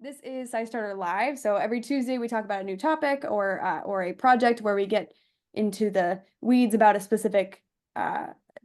This is SciStarter Live. So every Tuesday we talk about a new topic or a project where we get into the weeds about a specific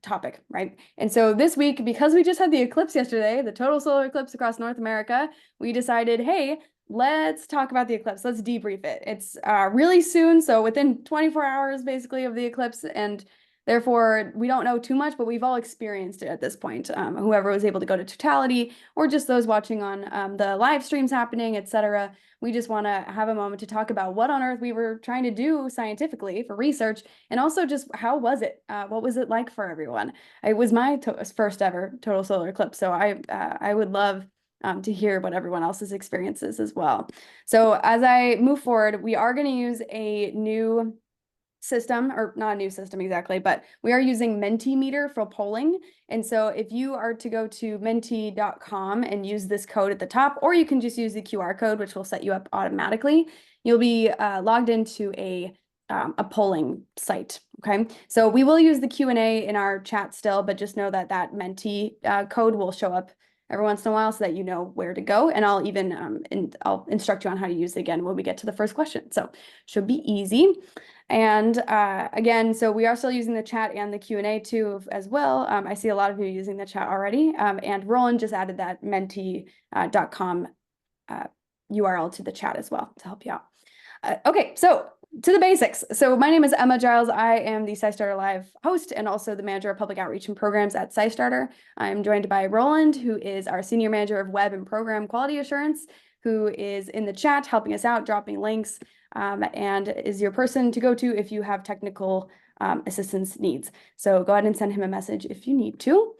topic, right? And so this week, because we just had the eclipse yesterday, the total solar eclipse across North America, we decided, hey, let's talk about the eclipse. Let's debrief it. It's really soon, so within 24 hours basically of the eclipse, and therefore we don't know too much, but we've all experienced it at this point. Whoever was able to go to totality, or just those watching on the live streams happening, etc. We just want to have a moment to talk about what on earth we were trying to do scientifically for research, and also just how was it? What was it like for everyone? It was my first ever total solar eclipse, so I would love to hear what everyone else's experiences as well. So as I move forward, we are going to use a new system, or not a new system exactly, but we are using Mentimeter for polling. And so if you are to go to menti.com and use this code at the top, or you can just use the QR code, which will set you up automatically, you'll be logged into a polling site. Okay, so we will use the Q&A in our chat still, but just know that that Menti code will show up every once in a while so that you know where to go. And I'll even I'll instruct you on how to use it again when we get to the first question. So should be easy. And again, so we are still using the chat and the Q&A too as well. I see a lot of you using the chat already. And Roland just added that menti.com URL to the chat as well to help you out. Okay, so to the basics. So my name is Emma Giles. I am the SciStarter Live host and also the manager of public outreach and programs at SciStarter. I'm joined by Roland, who is our senior manager of web and program quality assurance, who is in the chat helping us out, dropping links, and is your person to go to if you have technical assistance needs. So go ahead and send him a message if you need to.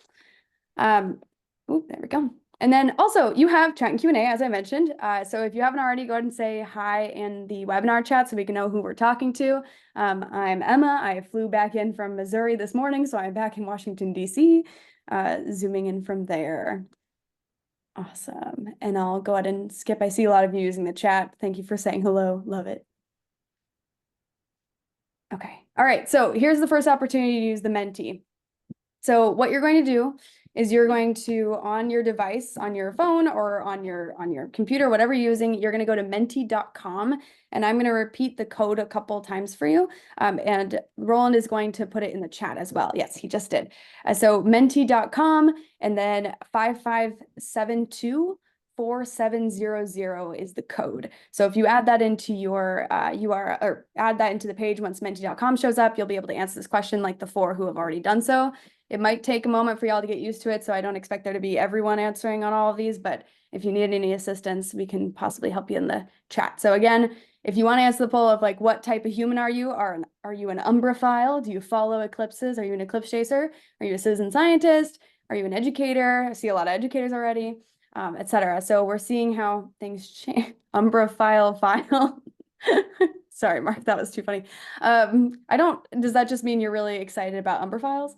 There we go. And then also you have chat and Q&A, as I mentioned. So if you haven't already, go ahead and say hi in the webinar chat so we can know who we're talking to. I'm Emma. I flew back in from Missouri this morning, so I'm back in Washington, D.C., zooming in from there. Awesome. And I'll go ahead and skip. I see a lot of you using the chat. Thank you for saying hello. Love it. Okay. All right. So here's the first opportunity to use the Menti. So what you're going to do is you're going to, on your device, on your phone or on your computer, whatever you're using, you're going to go to menti.com, and I'm going to repeat the code a couple times for you. And Roland is going to put it in the chat as well. Yes, he just did. So menti.com and then 55724700 is the code. So if you add that into your URL, or add that into the page once menti.com shows up, you'll be able to answer this question like the 4 who have already done so. It might take a moment for y'all to get used to it, so I don't expect there to be everyone answering on all of these, but if you need any assistance, we can possibly help you in the chat. So again, if you want to answer the poll of like, what type of human are you? Are you an umbraphile? Do you follow eclipses? Are you an eclipse chaser? Are you a citizen scientist? Are you an educator? I see a lot of educators already, etc. So we're seeing how things change. Umbraphile file. Sorry, Mark, that was too funny. Does that just mean you're really excited about umbraphiles?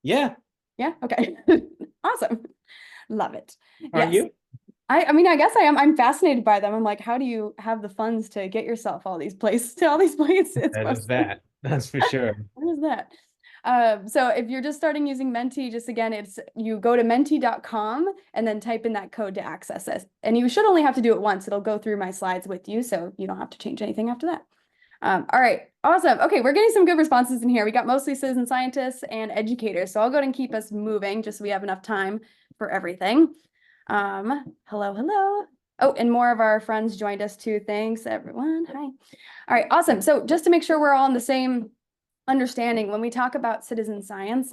Yeah. Yeah. Okay. Awesome. Love it. Are you? I mean, I guess I am. I'm fascinated by them. I'm like, how do you have the funds to get yourself all these places? That's for sure. What is that? So if you're just starting using Menti, just again, you go to menti.com and then type in that code to access it. And you should only have to do it once. It'll go through my slides with you, so you don't have to change anything after that. All right, awesome. Okay, we're getting some good responses in here. We got mostly citizen scientists and educators, so I'll go ahead and keep us moving just so we have enough time for everything. Hello. Oh, and more of our friends joined us too. Thanks, everyone. Hi. All right, awesome. So just to make sure we're all on the same understanding, when we talk about citizen science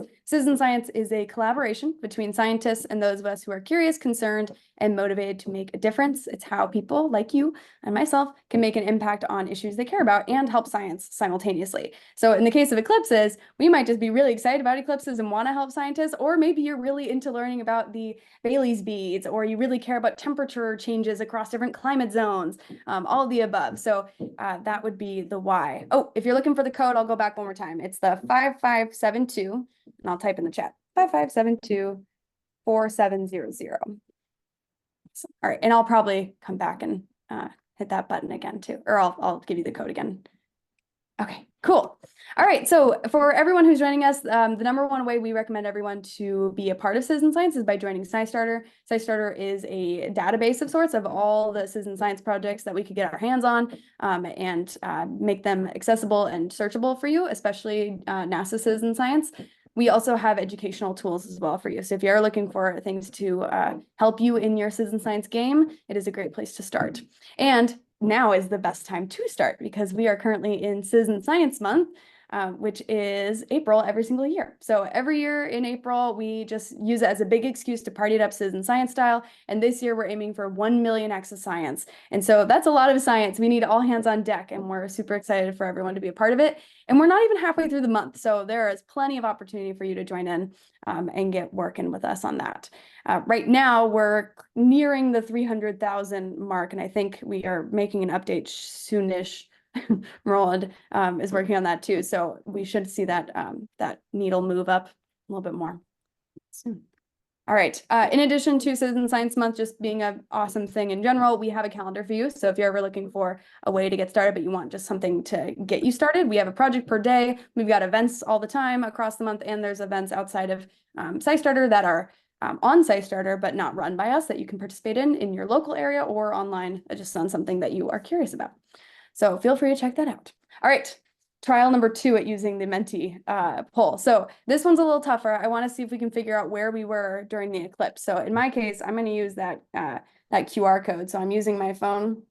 is a collaboration between scientists and those of us who are curious, concerned, and motivated to make a difference. It's how people like you and myself can make an impact on issues they care about and help science simultaneously. So in the case of eclipses, we might just be really excited about eclipses and want to help scientists, or maybe you're really into learning about the Bailey's beads, or you really care about temperature changes across different climate zones, all of the above. So that would be the why. Oh, if you're looking for the code, I'll go back one more time. It's the 5572, and I'll type in the chat, 55724700. All right, and I'll probably come back and hit that button again too, or I'll give you the code again. Okay, cool. All right, so for everyone who's joining us, the number one way we recommend everyone to be a part of citizen science is by joining SciStarter. SciStarter is a database of sorts of all the citizen science projects that we could get our hands on, and make them accessible and searchable for you, especially NASA citizen science. We also have educational tools as well for you. So if you're looking for things to help you in your citizen science game, it is a great place to start. And now is the best time to start because we are currently in Citizen Science Month, which is April every single year. So every year in April, we just use it as a big excuse to party it up citizen science style. And this year we're aiming for 1 million acts of science. And so that's a lot of science. We need all hands on deck, and we're super excited for everyone to be a part of it. And we're not even halfway through the month, so there is plenty of opportunity for you to join in and get working with us on that. Right now, we're nearing the 300,000 mark, and I think we are making an update soonish. Roland is working on that too, so we should see that that needle move up a little bit more soon. All right. In addition to Citizen Science Month just being an awesome thing in general, we have a calendar for you. So if you're ever looking for a way to get started, but you want just something to get you started, we have a project per day. We've got events all the time across the month, and there's events outside of SciStarter that are on SciStarter, but not run by us, that you can participate in your local area or online, just on something that you are curious about. So feel free to check that out. All right. Trial number 2 at using the Menti poll. So this one's a little tougher. I want to see if we can figure out where we were during the eclipse. So in my case, I'm going to use that QR code. So I'm using my phone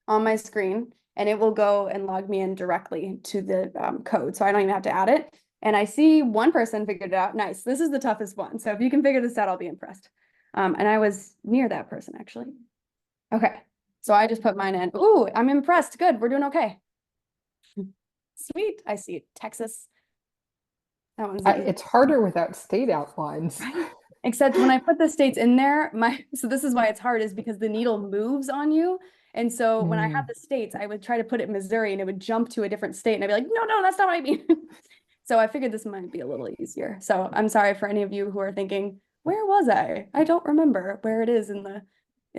on my screen, and it will go and log me in directly to the code. So I don't even have to add it. And I see one person figured it out. Nice. This is the toughest one. So if you can figure this out, I'll be impressed. And I was near that person, actually. Okay. So I just put mine in. Ooh, I'm impressed. Good. We're doing okay. Sweet. I see it. Texas. That one's it's harder without state outlines. right? Except when I put the states in there, so this is why it's hard, is because the needle moves on you. And so when I had the states, I would try to put it in Missouri and it would jump to a different state. And I'd be like, no, that's not what I mean. So I figured this might be a little easier. So I'm sorry for any of you who are thinking, where was I? I don't remember where it is in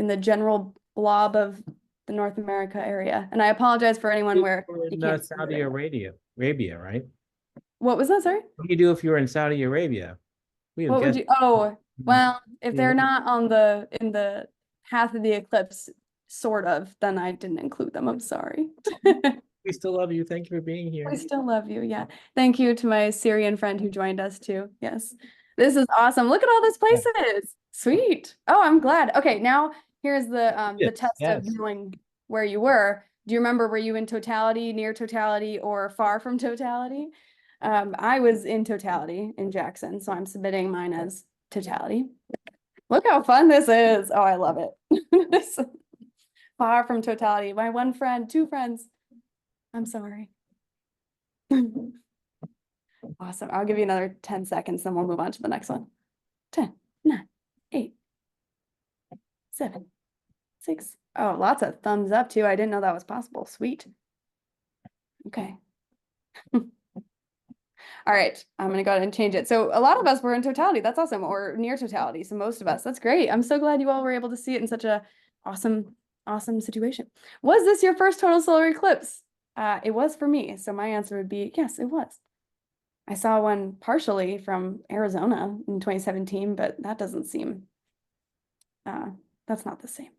the general blob of the North America area. And I apologize for anyone where you can't. Saudi Arabia, right? What was that, sorry? What do you do if you were in Saudi Arabia? What would you, oh, well, if they're not on in the path of the eclipse, sort of, then I didn't include them. I'm sorry. We still love you. Thank you for being here. We still love you. Yeah. Thank you to my Syrian friend who joined us too. Yes. This is awesome. Look at all those places. Sweet. Oh, I'm glad. Okay, now here's the test of knowing where you were. Do you remember, were you in totality, near totality, or far from totality? I was in totality in Jackson, so I'm submitting mine as totality. Look how fun this is. Oh, I love it. Far from totality. My one friend, 2 friends. I'm sorry. Awesome. I'll give you another 10 seconds, then we'll move on to the next one. 10, 9, 8, 7, 6. Oh, lots of thumbs up too. I didn't know that was possible. Sweet. Okay. All right, I'm gonna go ahead and change it. So a lot of us were in totality. That's awesome, or near totality. So most of us, that's great. I'm so glad you all were able to see it in such a awesome situation. Was this your first total solar eclipse? It was for me. So my answer would be yes, it was. I saw one partially from Arizona in 2017, but that doesn't seem, that's not the same.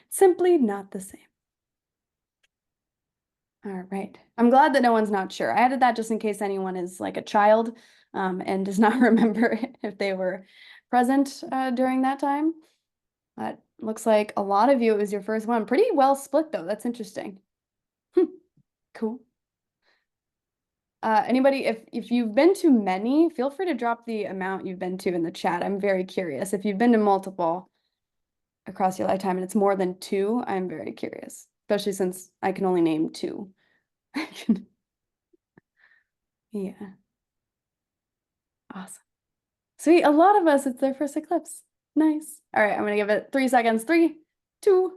Simply not the same. All right. I'm glad that no one's not sure. I added that just in case anyone is like a child and does not remember if they were present during that time. But looks like a lot of you, it was your first one. Pretty well split though. That's interesting. Cool. Anybody, if you've been to many, feel free to drop the amount you've been to in the chat. I'm very curious. If you've been to multiple across your lifetime and it's more than 2, I'm very curious, especially since I can only name 2. Yeah. Awesome. Sweet. A lot of us, it's their first eclipse. Nice. All right, I'm gonna give it 3 seconds. 3, 2,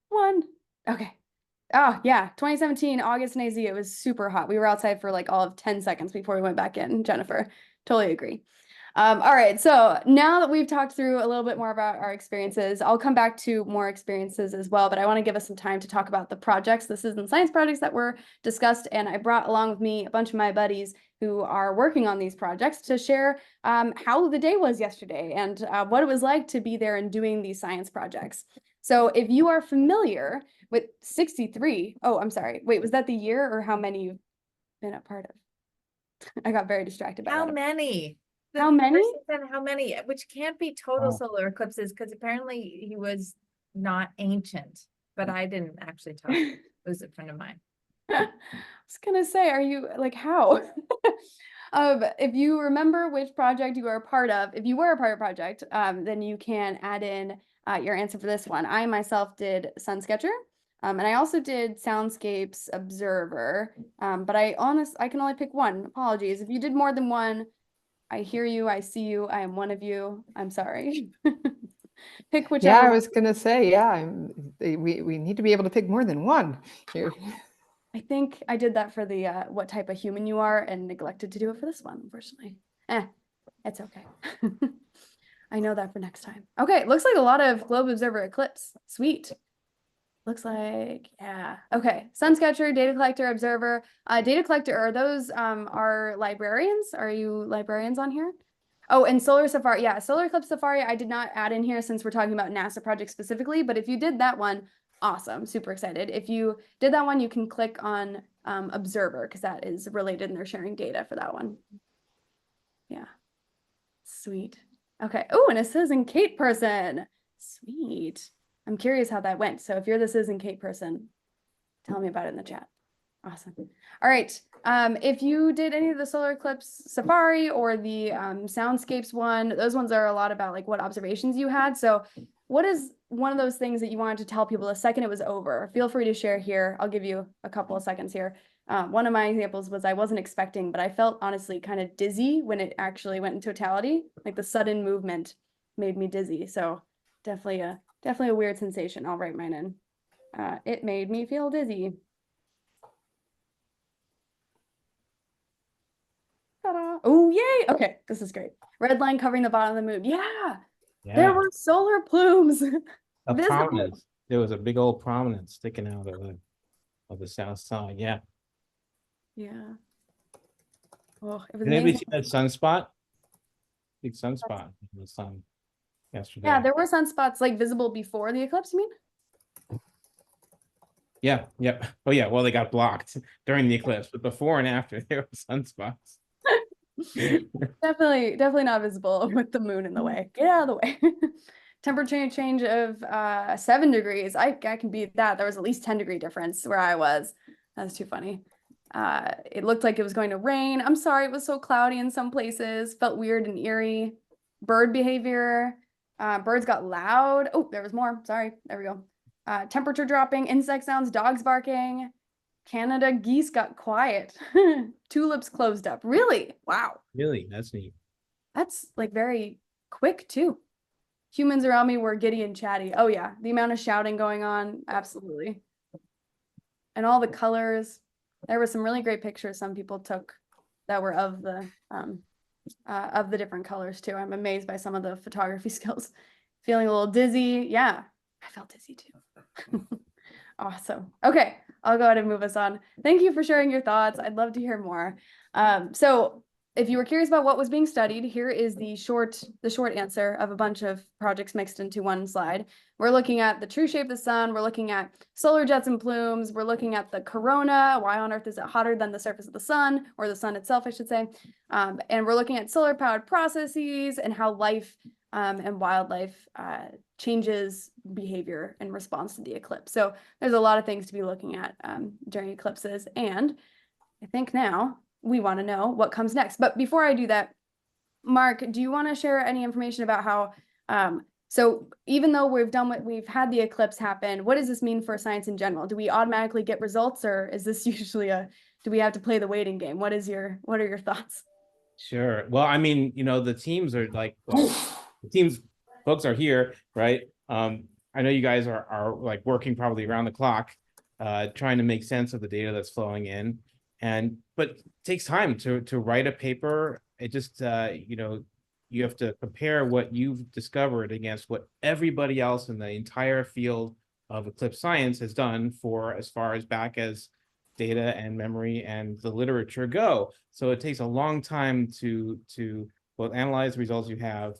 1. Okay. Oh yeah, 2017, August in AZ, it was super hot. We were outside for like all of 10 seconds before we went back in, Jennifer. Totally agree. All right, so now that we've talked through a little bit more about our experiences, I'll come back to more experiences as well, but I want to give us some time to talk about the projects, the citizen science projects that were discussed, and I brought along with me a bunch of my buddies who are working on these projects to share how the day was yesterday and what it was like to be there and doing these science projects. So if you are familiar with 63, oh, I'm sorry, wait, was that the year or how many you've been a part of? I got very distracted by How that. many? How many? person said how many, which can't be total Wow. solar eclipses, because apparently he was not ancient, but I didn't actually talk. It was a friend of mine. I was gonna say, are you like how? If you remember which project you are a part of, if you were a part of a project, then you can add in your answer for this one. I myself did SunSketcher, and I also did Soundscapes Observer, but I can only pick one. Apologies. If you did more than one, I hear you, I see you, I am one of you. I'm sorry. Pick Yeah, whichever. I was gonna say, yeah, we need to be able to pick more than one here. I think I did that for the what type of human you are and neglected to do it for this one, unfortunately. It's okay. I know that for next time. Okay, looks like a lot of Globe Observer Eclipse. Sweet. Looks like, yeah. Okay, SunSketcher, data collector, observer. Data collector, are those are librarians? Are you librarians on here? Oh, and Solar Safari. Yeah, Solar Eclipse Safari, I did not add in here since we're talking about NASA projects specifically, but if you did that one, awesome, super excited. If you did that one, you can click on observer because that is related and they're sharing data for that one. Yeah, sweet. Okay, oh, and a Citizen CATE person. Sweet. I'm curious how that went. So if you're the Citizen CATE person, tell me about it in the chat. Awesome. All right. If you did any of the Solar Eclipse Safari or the Soundscapes one, those ones are a lot about like what observations you had. So what is one of those things that you wanted to tell people the second it was over? Feel free to share here. I'll give you a couple of seconds here. One of my examples was I wasn't expecting, but I felt honestly kind of dizzy when it actually went in totality. Like the sudden movement made me dizzy. So definitely a weird sensation. I'll write mine in. It made me feel dizzy. Ta-da. Oh, yay. Okay, this is great. Red line covering the bottom of the moon. Yeah, there Yeah, were solar plumes. a visible. prominence. There was a big old prominence sticking out of the south side. Yeah. Yeah. Oh, it was Did anybody amazing. see that sunspot? Big sunspot in the sun yesterday. Yeah, there were sunspots like visible before the eclipse, you mean? Yeah, yeah. Oh yeah, well, they got blocked during the eclipse, but before and after there were sunspots. Definitely not visible with the moon in the way. Get out of the way. Temperature change of 7 degrees. I can beat that. There was at least 10-degree difference where I was. That was too funny. It looked like it was going to rain. I'm sorry, it was so cloudy in some places. Felt weird and eerie. Bird behavior. Birds got loud. Oh, there was more. Sorry. There we go. Temperature dropping, insect sounds, dogs barking. Canada geese got quiet. Tulips closed up. Really? Wow. Really, that's neat. That's like very quick too. Humans around me were giddy and chatty. Oh yeah, the amount of shouting going on, absolutely. And all the colors. There were some really great pictures some people took that were of the different colors too. I'm amazed by some of the photography skills. Feeling a little dizzy. Yeah, I felt dizzy too. Awesome. Okay, I'll go ahead and move us on. Thank you for sharing your thoughts. I'd love to hear more. So if you were curious about what was being studied, here is the short answer of a bunch of projects mixed into one slide. We're looking at the true shape of the sun. We're looking at solar jets and plumes. We're looking at the corona. Why on earth is it hotter than the surface of the sun, or the sun itself, I should say. And we're looking at solar powered processes and how life and wildlife changes behavior in response to the eclipse. So there's a lot of things to be looking at during eclipses. And I think now we want to know what comes next. But before I do that, Mark, do you want to share any information about how, so even though we've had the eclipse happen, what does this mean for science in general? Do we automatically get results, or is this usually do we have to play the waiting game? What are your thoughts? Sure. Well, I mean, the teams are like, well, the teams folks are here, right? I know you guys are like working probably around the clock, trying to make sense of the data that's flowing in. But it takes time to write a paper. It just, you you have to compare what you've discovered against what everybody else in the entire field of eclipse science has done for as far as back as data and memory and the literature go. So it takes a long time to both analyze the results you have,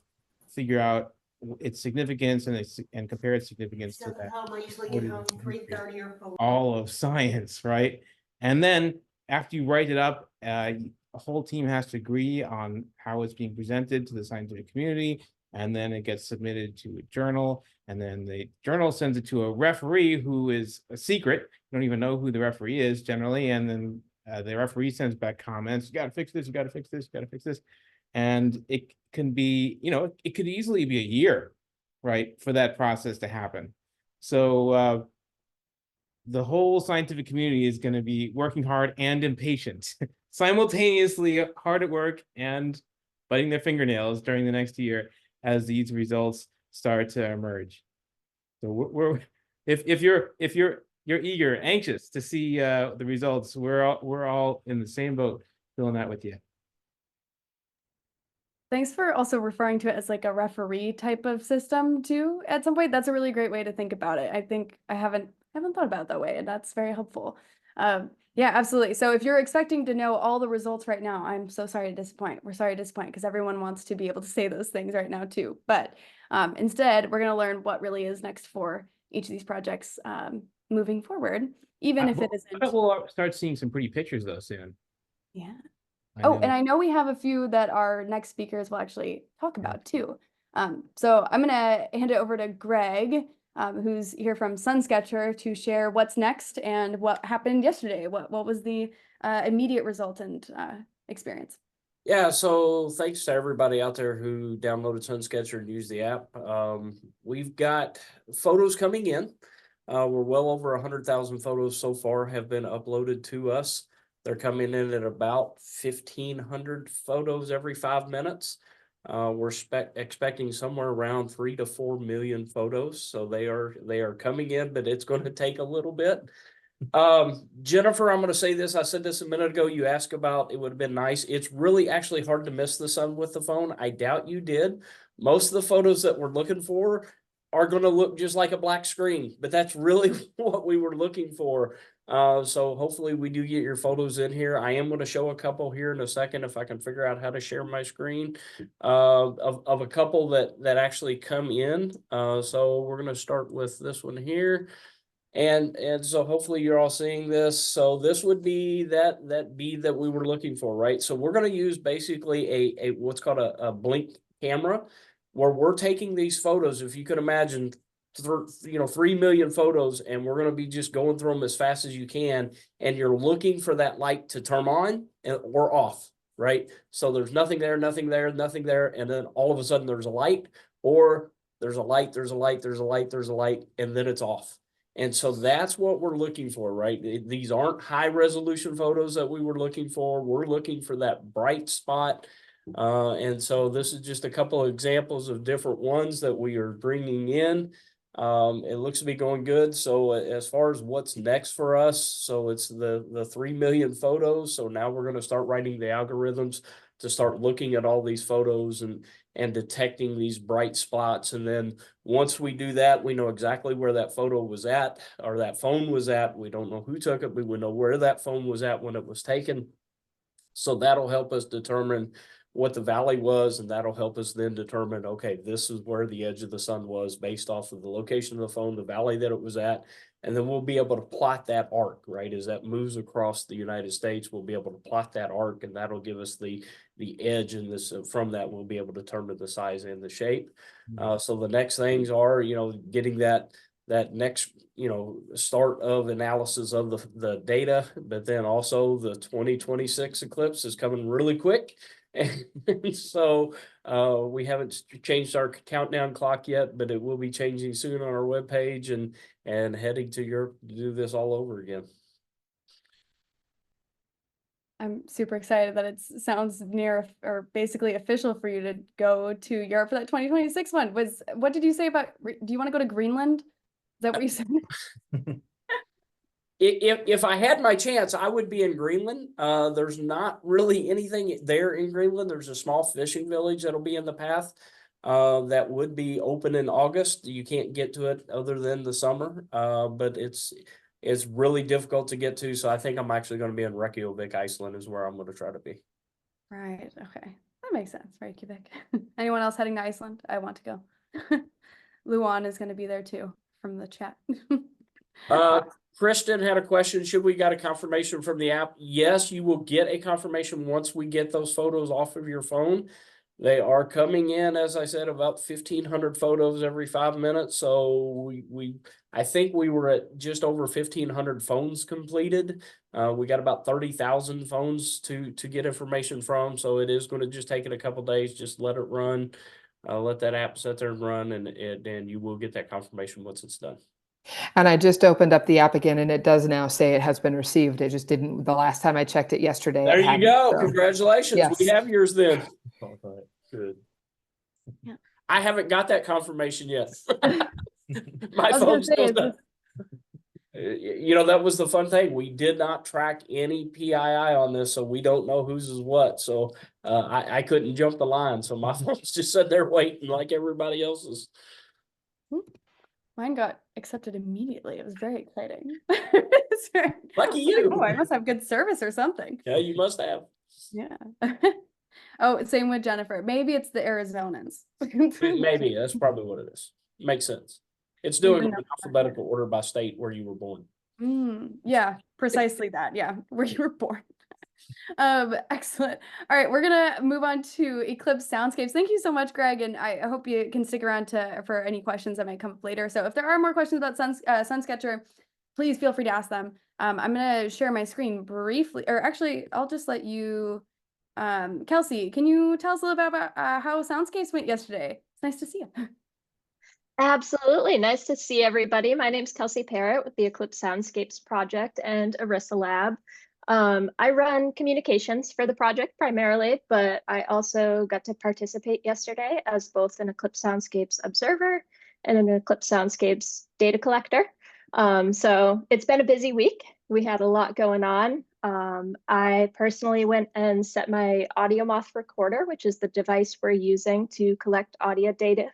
figure out its significance and compare its significance to that. I usually get home 3:30 or 4. All of science, right? And then after you write it up, a whole team has to agree on how it's being presented to the scientific community, and then it gets submitted to a journal, and then the journal sends it to a referee who is a secret. You don't even know who the referee is generally, and then the referee sends back comments. You got to fix this. You got to fix this. You got to fix this. And it can be, it could easily be a year, right, for that process to happen. So the whole scientific community is going to be working hard and impatient, simultaneously hard at work and biting their fingernails during the next year as these results start to emerge. So if you're eager, anxious to see the results, we're all in the same boat, feeling that with you. Thanks for also referring to it as like a referee type of system too. At some point, that's a really great way to think about it. I think I haven't thought about it that way, and that's very helpful. Yeah, absolutely. So if you're expecting to know all the results right now, I'm so sorry to disappoint. We're sorry to disappoint because everyone wants to be able to say those things right now too. But instead, we're going to learn what really is next for each of these projects moving forward, even if it isn't. We'll start seeing some pretty pictures though soon. Yeah. And I know we have a few that our next speakers will actually talk about too. So I'm gonna hand it over to Greg, who's here from SunSketcher, to share what's next and what happened yesterday. What was the immediate result and experience? Yeah, so thanks to everybody out there who downloaded SunSketcher and used the app. We've got photos coming in. We're well over 100,000 photos so far have been uploaded to us. They're coming in at about 1,500 photos every 5 minutes. We're expecting somewhere around 3 to 4 million photos. So they are coming in, but it's going to take a little bit. Jennifer, I'm going to say this. I said this a minute ago. You asked about it would have been nice. It's really actually hard to miss the sun with the phone. I doubt you did. Most of the photos that we're looking for are going to look just like a black screen, but that's really what we were looking for. So hopefully we do get your photos in here. I am going to show a couple here in a second if I can figure out how to share my screen of a couple that actually come in. So we're going to start with this one here. And so hopefully you're all seeing this. So this would be that bead that we were looking for, right? So we're going to use basically a what's called a blink camera, where we're taking these photos. If you could imagine, 3 million photos, and we're going to be just going through them as fast as you can, and you're looking for that light to turn on or off, right? So there's nothing there, nothing there, nothing there, and then all of a sudden there's a light, or there's a light, there's a light, there's a light, there's a light, and then it's off. And so that's what we're looking for, right? These aren't high resolution photos that we were looking for. We're looking for that bright spot. And so this is just a couple of examples of different ones that we are bringing in. It looks to be going good. So as far as what's next for us, so it's the 3 million photos. So now we're going to start writing the algorithms to start looking at all these photos and detecting these bright spots. And then once we do that, we know exactly where that photo was at, or that phone was at. We don't know who took it, but we know where that phone was at when it was taken. So that'll help us determine what the valley was, and that'll help us then determine, okay, this is where the edge of the sun was based off of the location of the phone, the valley that it was at. And then we'll be able to plot that arc, right? As that moves across the United States, we'll be able to plot that arc, and that'll give us the edge in this. From that, we'll be able to determine the size and the shape. So the next things are, getting that next, start of analysis of the data, but then also the 2026 eclipse is coming really quick. And so we haven't changed our countdown clock yet, but it will be changing soon on our webpage, and heading to Europe to do this all over again. I'm super excited that it sounds near or basically official for you to go to Europe for that 2026 one. What did you say about, do you want to go to Greenland? Is that what you said? If I had my chance, I would be in Greenland. There's not really anything there in Greenland. There's a small fishing village that'll be in the path that would be open in August. You can't get to it other than the summer, but it's really difficult to get to. So I think I'm actually going to be in Reykjavik, Iceland, is where I'm going to try to be. Right. Okay. That makes sense. Reykjavik. Anyone else heading to Iceland? I want to go. Luan is going to be there too from the chat. Kristen had a question. Should we got a confirmation from the app? Yes, you will get a confirmation once we get those photos off of your phone. They are coming in, as I said, about 1,500 photos every 5 minutes. So I think we were at just over 1,500 phones completed. We got about 30,000 phones to get information from. So it is going to just take it a couple days. Just let it run. Let that app sit there and run, and you will get that confirmation once it's done. And I just opened up the app again, and it does now say it has been received. It just didn't, the last time I checked it yesterday. There it you hadn't, go. so. Congratulations. Yes. We have yours then. Good. Yeah. I haven't got that confirmation yet. I My was gonna phone say, still is does. You know, that was the fun thing. We did not track any PII on this, so we don't know whose is what. So I couldn't jump the line. So my phone's just sitting there waiting like everybody else's. Mine got accepted immediately. It was very exciting. Lucky I was like, you. oh, I must have good service or something. Yeah, you must have. Yeah. Oh, same with Jennifer. Maybe it's the Arizonans. Maybe that's probably what it is. Makes sense. It's doing Even it in alphabetical order by state where you were born. Yeah, precisely that. Yeah, where you were born. Excellent. All right, we're gonna move on to Eclipse Soundscapes. Thank you so much, Greg, and I hope you can stick around for any questions that might come up later. So if there are more questions about SunSketcher, please feel free to ask them. I'm gonna share my screen briefly, or actually, I'll just let you. Kelsey, can you tell us a little bit about how Soundscapes went yesterday? It's nice to see you. Absolutely. Nice to see everybody. My name's Kelsey Parrott with the Eclipse Soundscapes Project and Arissa Lab. I run communications for the project primarily, but I also got to participate yesterday as both an Eclipse Soundscapes observer and an Eclipse Soundscapes data collector. So it's been a busy week. We had a lot going on. I personally went and set my AudioMoth recorder, which is the device we're using to collect audio data.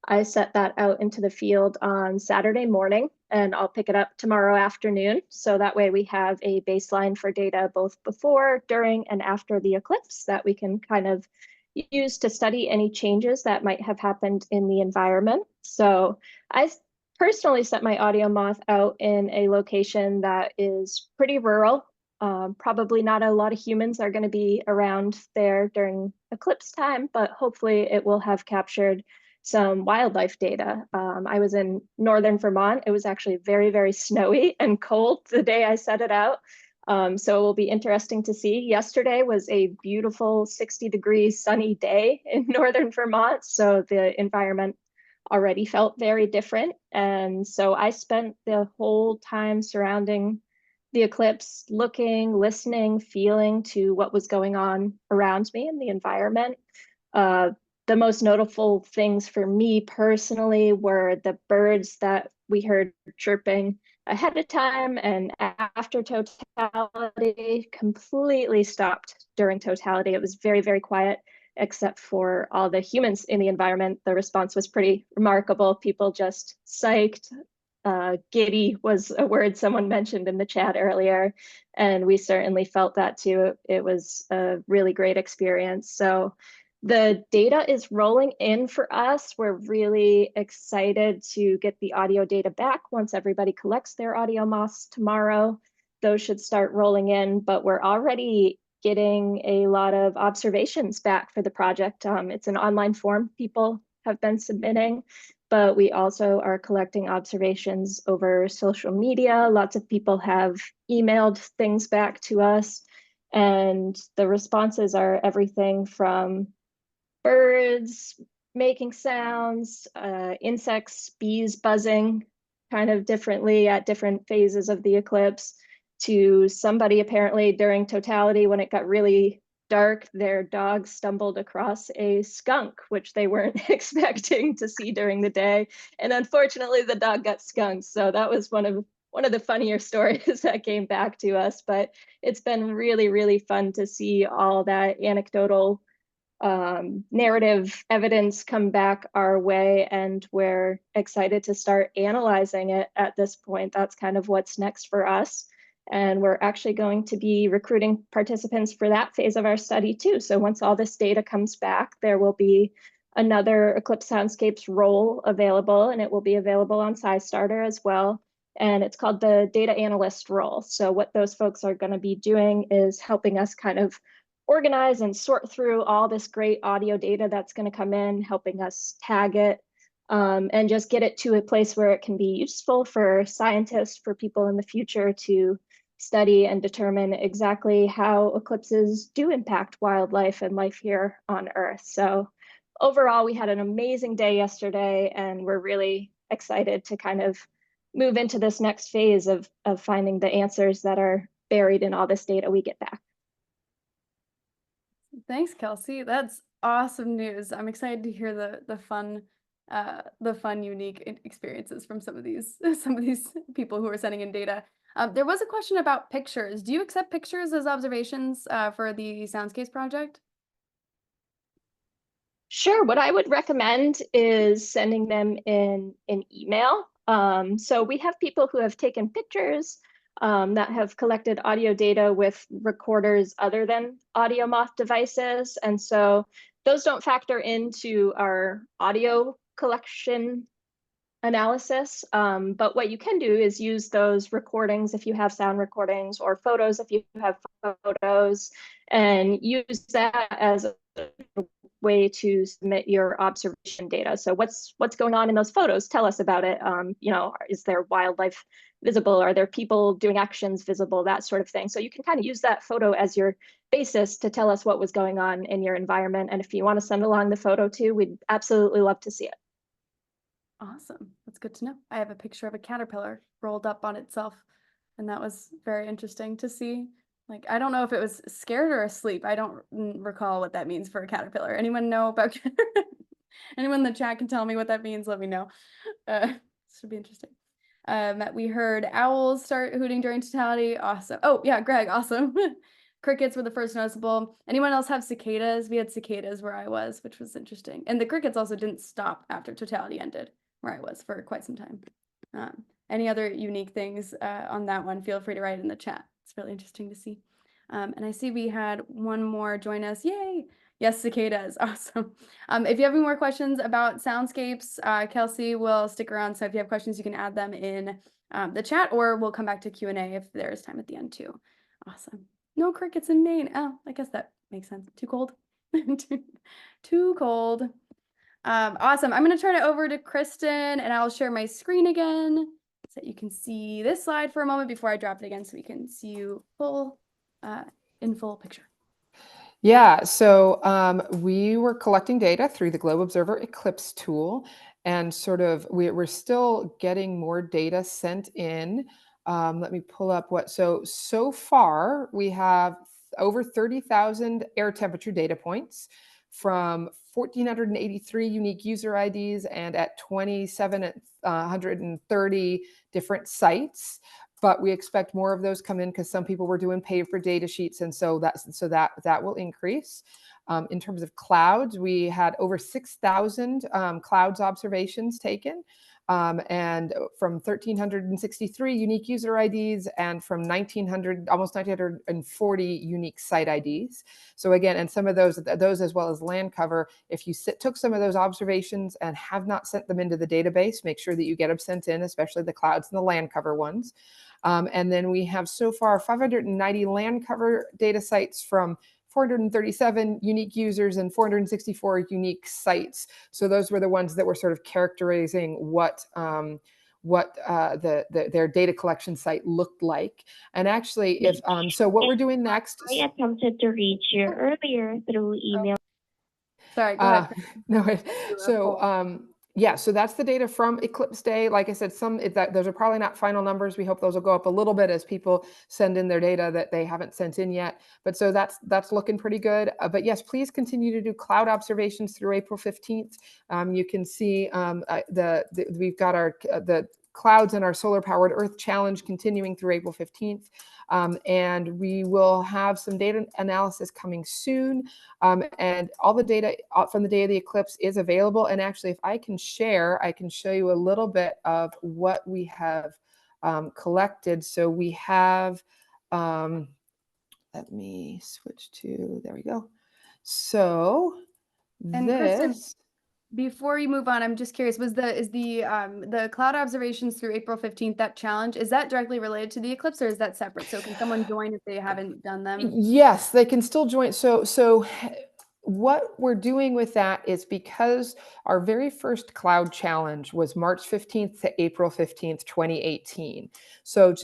I set that out into the field on Saturday morning, and I'll pick it up tomorrow afternoon. So that way we have a baseline for data both before, during, and after the eclipse that we can kind of use to study any changes that might have happened in the environment. So I personally set my AudioMoth out in a location that is pretty rural. Probably not a lot of humans are going to be around there during eclipse time, but hopefully it will have captured some wildlife data. I was in northern Vermont. It was actually very, very snowy and cold the day I set it out. So it will be interesting to see. Yesterday was a beautiful 60-degree sunny day in northern Vermont. So the environment already felt very different. And so I spent the whole time surrounding the eclipse looking, listening, feeling to what was going on around me in the environment. The most notable things for me personally were the birds that we heard chirping ahead of time and after totality completely stopped during totality. It was very, very quiet, except for all the humans in the environment. The response was pretty remarkable. People just psyched. Giddy was a word someone mentioned in the chat earlier, and we certainly felt that too. It was a really great experience. So the data is rolling in for us. We're really excited to get the audio data back once everybody collects their AudioMoths tomorrow. Those should start rolling in, but we're already getting a lot of observations back for the project. It's an online form people have been submitting, but we also are collecting observations over social media. Lots of people have emailed things back to us, and the responses are everything from birds making sounds, insects, bees buzzing kind of differently at different phases of the eclipse, to somebody apparently during totality when it got really dark, their dog stumbled across a skunk, which they weren't expecting to see during the day. And unfortunately, the dog got skunked. So that was one one of the funnier stories that came back to us, but it's been really, really fun to see all that anecdotal narrative evidence come back our way, and we're excited to start analyzing it at this point. That's kind of what's next for us. And we're actually going to be recruiting participants for that phase of our study too. So once all this data comes back, there will be another Eclipse Soundscapes role available, and it will be available on SciStarter as well. And it's called the data analyst role. So what those folks are going to be doing is helping us kind of organize and sort through all this great audio data that's going to come in, helping us tag it, and just get it to a place where it can be useful for scientists, for people in the future to study and determine exactly how eclipses do impact wildlife and life here on Earth. So overall, we had an amazing day yesterday, and we're really excited to kind of move into this next phase of finding the answers that are buried in all this data we get back. Thanks, Kelsey. That's awesome news. I'm excited to hear the fun, unique experiences from some of these people who are sending in data. There was a question about pictures. Do you accept pictures as observations for the Soundscapes project? Sure. What I would recommend is sending them in an email. So we have people who have taken pictures that have collected audio data with recorders other than audio moth devices. And so those don't factor into our audio collection analysis. But what you can do is use those recordings if you have sound recordings, or photos if you have photos, and use that as a way to submit your observation data. So what's going on in those photos? Tell us about it. You know, is there wildlife visible? Are there people doing actions visible? That sort of thing. So you can kind of use that photo as your basis to tell us what was going on in your environment. And if you want to send along the photo too, we'd absolutely love to see it. Awesome. That's good to know. I have a picture of a caterpillar rolled up on itself, and that was very interesting to see. Like, I don't know if it was scared or asleep. I don't recall what that means for a caterpillar. Anyone know about anyone in the chat can tell me what that means? Let me know. This should be interesting. We heard owls start hooting during totality. Awesome. Oh yeah, Greg, awesome. Crickets were the first noticeable. Anyone else have cicadas? We had cicadas where I was, which was interesting. And the crickets also didn't stop after totality ended where I was for quite some time. Any other unique things on that one, feel free to write it in the chat. It's really interesting to see. And I see we had one more join us. Yay! Yes, cicadas. Awesome. If you have any more questions about Soundscapes, Kelsey will stick around. So if you have questions, you can add them in the chat, or we'll come back to Q&A if there's time at the end too. Awesome. No crickets in Maine. Oh, I guess that makes sense. Too cold. Too cold. Awesome. I'm going to turn it over to Kristen, and I'll share my screen again so that you can see this slide for a moment before I drop it again, so we can see you in full picture. Yeah, so we were collecting data through the Globe Observer Eclipse tool, and sort of we're still getting more data sent in. Let me pull up what, so far we have over 30,000 air temperature data points from 1,483 unique user IDs and at 2,730 different sites. But we expect more of those come in because some people were doing pay for data sheets, and so that will increase. In terms of clouds, we had over 6,000 clouds observations taken, and from 1,363 unique user IDs and from almost 1,940 unique site IDs. So again, and some of those as well as land cover, if you took some of those observations and have not sent them into the database, make sure that you get them sent in, especially the clouds and the land cover ones. And then we have so far 590 land cover data sites from 437 unique users and 464 unique sites. So those were the ones that were sort of characterizing what their data collection site looked like. And actually, if so, what we're doing next. I attempted to reach you earlier through email. Sorry, go ahead. No, so yeah, so that's the data from Eclipse Day. Like I said, those are probably not final numbers. We hope those will go up a little bit as people send in their data that they haven't sent in yet. But so that's looking pretty good. But yes, please continue to do cloud observations through April 15th. You can see we've got the clouds and our solar powered Earth challenge continuing through April 15th. And we will have some data analysis coming soon. And all the data from the day of the eclipse is available. And actually, if I can share, I can show you a little bit of what we have collected. So we have, let me switch to, there we go. So And Kristen, this, before you move on, I'm just curious, is the cloud observations through April 15th, that challenge, is that directly related to the eclipse or is that separate? So can someone join if they haven't done them? yes, they can still join. So what we're doing with that is because our very first cloud challenge was March 15th to April 15th, 2018. So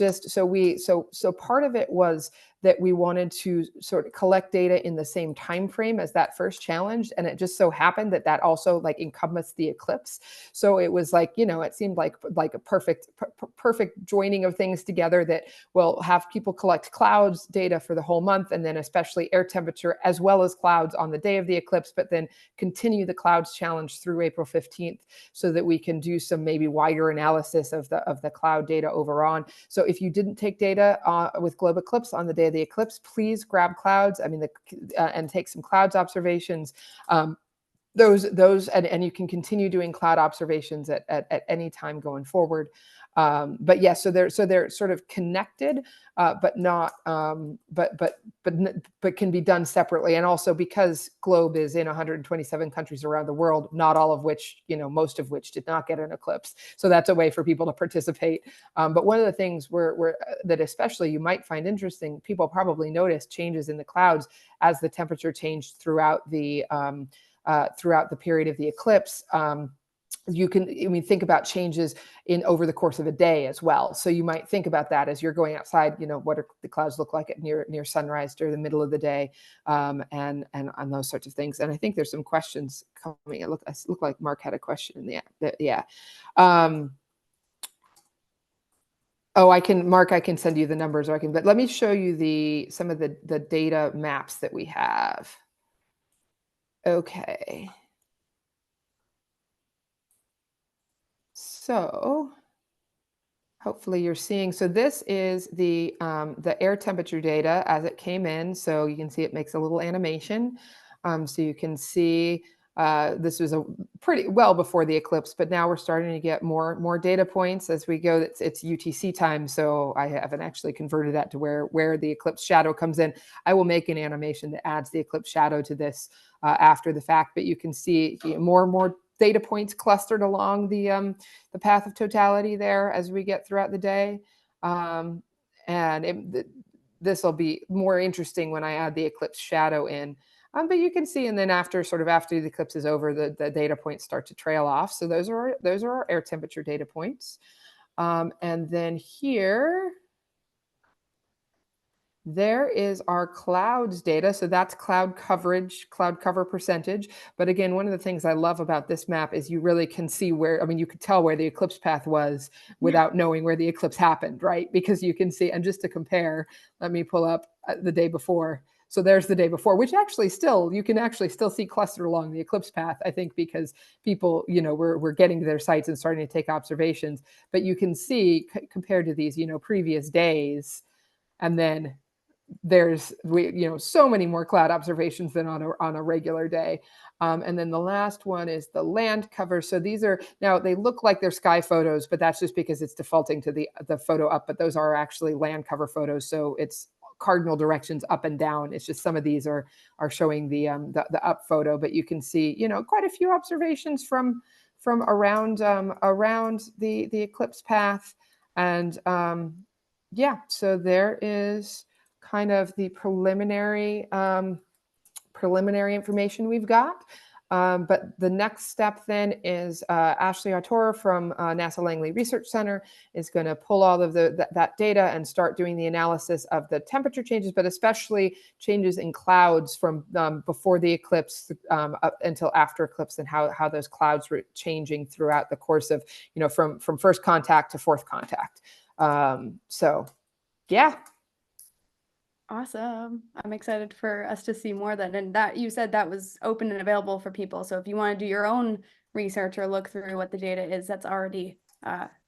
part of it was that we wanted to sort of collect data in the same time frame as that first challenge, and it just so happened that that also like encompassed the eclipse. So it was like, you know, it seemed like a perfect joining of things together that will have people collect clouds data for the whole month, and then especially air temperature as well as clouds on the day of the eclipse, but then continue the clouds challenge through April 15th so that we can do some maybe wider analysis of the cloud data over on. So if you didn't take data with Globe Eclipse on the day of the eclipse, please grab clouds. I mean, and take some clouds observations. Those and you can continue doing cloud observations at any time going forward. But yes, so they're sort of connected, but not but can be done separately. And also because Globe is in 127 countries around the world, not all of which, you know, most of which did not get an eclipse. So that's a way for people to participate. But one of the things that especially you might find interesting, people probably noticed changes in the clouds as the temperature changed throughout the period of the eclipse. You can, I mean, think about changes over the course of a day as well. So you might think about that as you're going outside, you know, what do the clouds look like at near sunrise during the middle of the day, and those sorts of things. And I think there's some questions coming. It looked like Mark had a question in the app. Yeah. Oh, Mark, I can send you the numbers, but let me show you some of the data maps that we have. Okay. So hopefully you're seeing, so this is the air temperature data as it came in. So you can see it makes a little animation. So you can see this was a pretty well before the eclipse, but now we're starting to get more data points as we go. It's UTC time, so I haven't actually converted that to where the eclipse shadow comes in. I will make an animation that adds the eclipse shadow to this after the fact, but you can see more and more data points clustered along the path of totality there as we get throughout the day. And this will be more interesting when I add the eclipse shadow in. But you can see, and then after the eclipse is over, the data points start to trail off. So those are our air temperature data points. And then here, there is our clouds data. So that's cloud coverage, cloud cover percentage. But again, one of the things I love about this map is you really can see you could tell where the eclipse path was without knowing where the eclipse happened, right? Because you can see, and just to compare, let me pull up the day before. So there's the day before, which actually you can actually still see clustered along the eclipse path, I think, because people, you know, were getting to their sites and starting to take observations. But you can see compared to these, you know, previous days, and then there's so many more cloud observations than on a regular day. And then the last one is the land cover. So these are, now they look like they're sky photos, but that's just because it's defaulting to the photo up, but those are actually land cover photos. So it's cardinal directions up and down. It's just some of these are showing the up photo, but you can see, you know, quite a few observations from around the eclipse path. And yeah, so there is kind of the preliminary information we've got. But the next step then is Ashley Artura from NASA Langley Research Center is going to pull all of that data and start doing the analysis of the temperature changes, but especially changes in clouds from before the eclipse up until after eclipse, and how those clouds were changing throughout the course of, you know, from first contact to fourth contact. So yeah. Awesome. I'm excited for us to see more then. And that you said that was open and available for people. So if you want to do your own research or look through what the data is, that's already